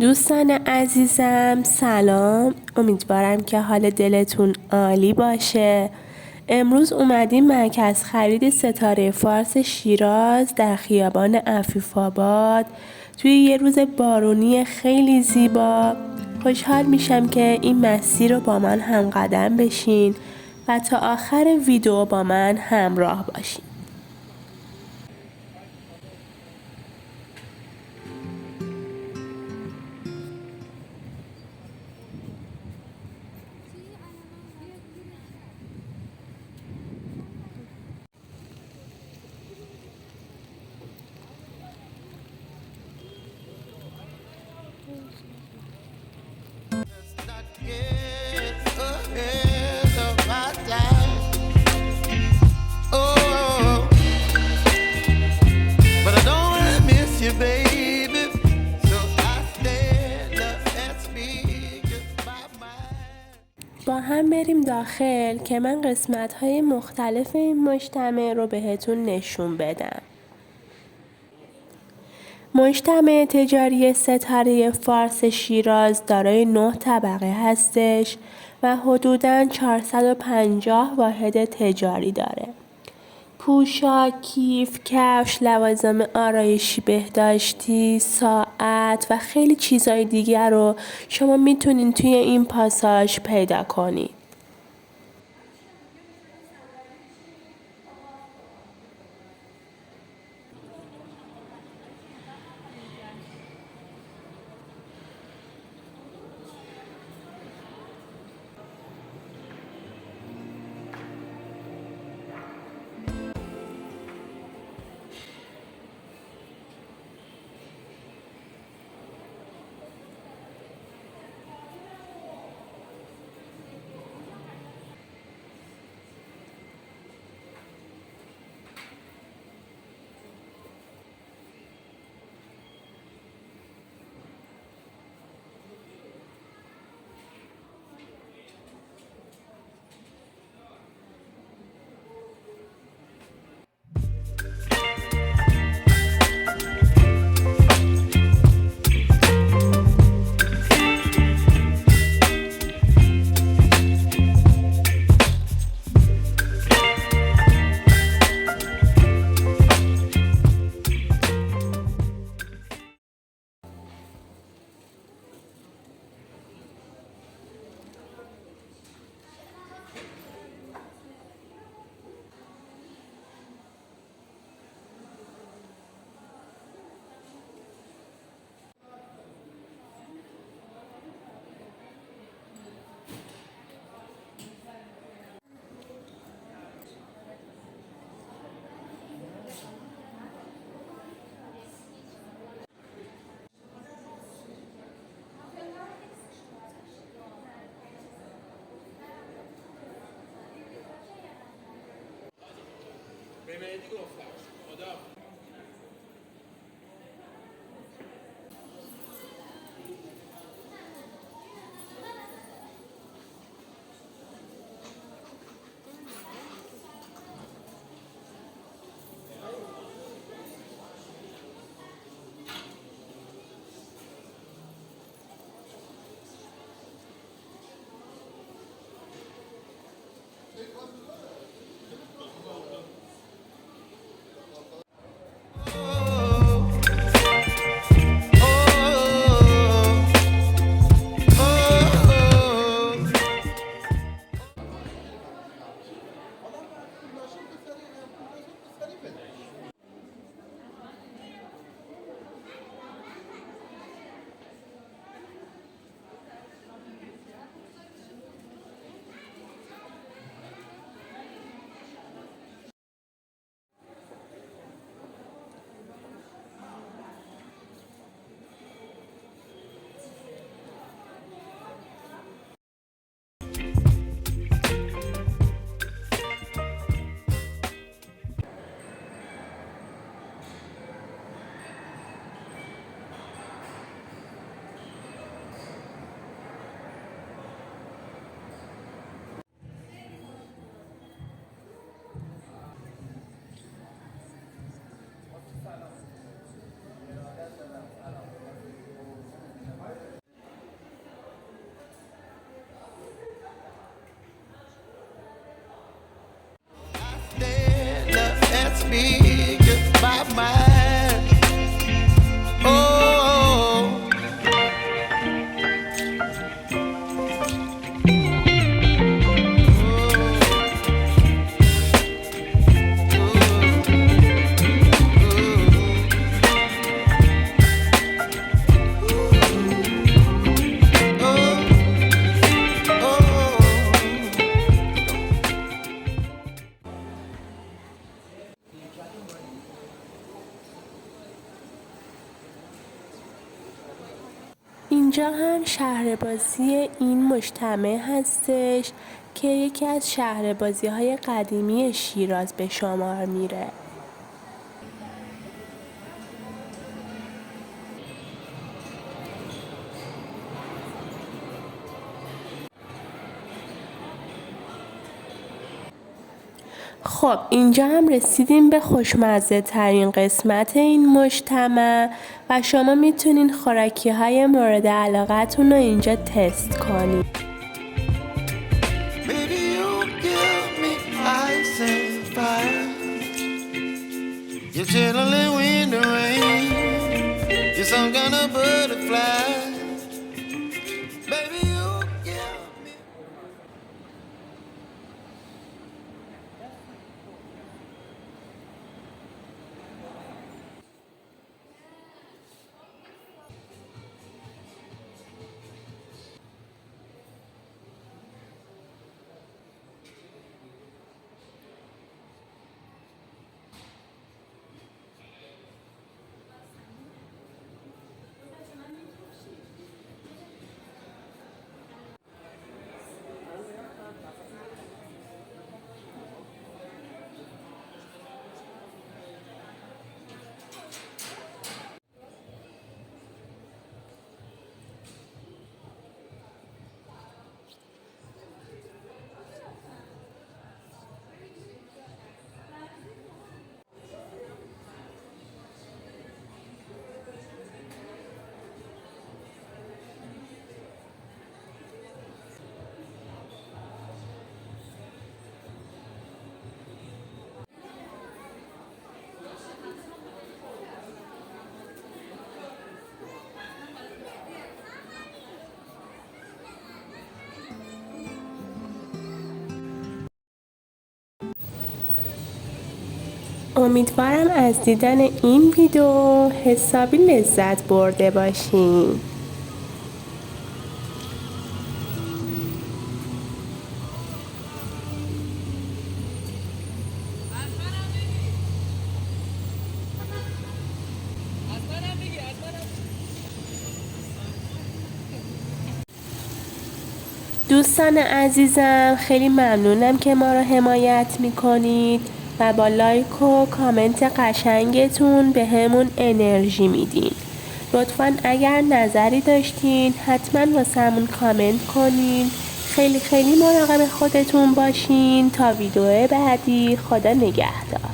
دوستان عزیزم سلام، امیدوارم که حال دلتون عالی باشه. امروز اومدیم مرکز خرید ستاره فارس شیراز در خیابان عفیف‌آباد توی یه روز بارونی خیلی زیبا. خوشحال میشم که این مسیر رو با من همقدم بشین و تا آخر ویدیو با من همراه باشین. با هم بریم داخل که من قسمت‌های مختلف این مجتمع رو بهتون نشون بدم. مجتمع تجاری ستاره فارس شیراز دارای 9 طبقه هستش و حدوداً 450 واحد تجاری داره. پوشاک، کیف، کفش، لوازم آرایشی بهداشتی، ساعت و خیلی چیزای دیگر رو شما میتونین توی این پاساژ پیدا کنین. اینجا هم شهر بازی این مجتمع هستش که یکی از شهر بازی های قدیمی شیراز به شمار میره. خب اینجا هم رسیدیم به خوشمزه ترین قسمت این مجتمع و شما میتونین خوراکی های مورد علاقتون رو اینجا تست کنید. امیدوارم از دیدن این ویدیو حسابی لذت برده باشین. دوستان عزیزم خیلی ممنونم که ما رو حمایت میکنید و با لایک و کامنت قشنگتون به همون انرژی میدین. لطفاً اگر نظری داشتین حتما واسمون کامنت کنین. خیلی خیلی مراقب خودتون باشین. تا ویدیو بعدی، خدا نگهدار.